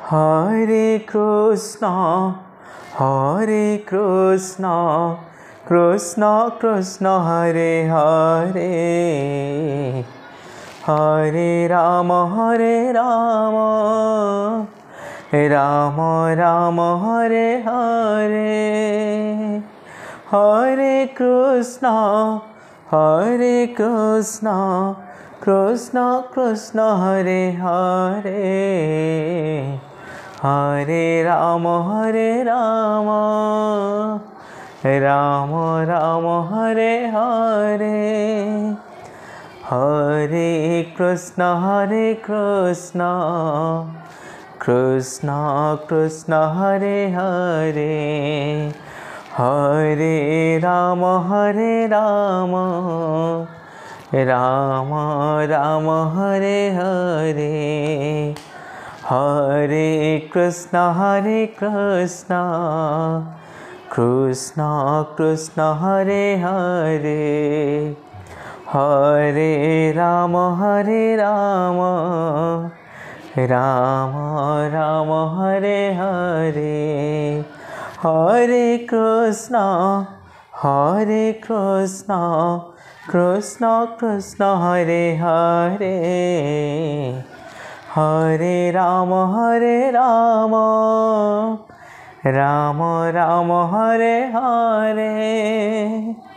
Hare Krishna, Hare Krishna, Krishna Krishna Hare Hare, Hare Rama Hare Rama, Rama Rama Hare Hare, Hare Krishna, Hare Krishna, Krishna Krishna Hare Hare, Hare Rama Hare Rama, Rama Rama Hare Hare, Hare Krishna, Krishna Krishna Hare Hare, Hare Rama Hare Rama, Rama Rama Hare Hare, Hare Krishna, Krishna Krishna Hare Hare, Hare Rama Hare Rama, Rama Rama Hare Hare, Hare Krishna, Krishna Krishna Hare Hare, Hare Rama Hare Rama, Rama Rama Hare Hare.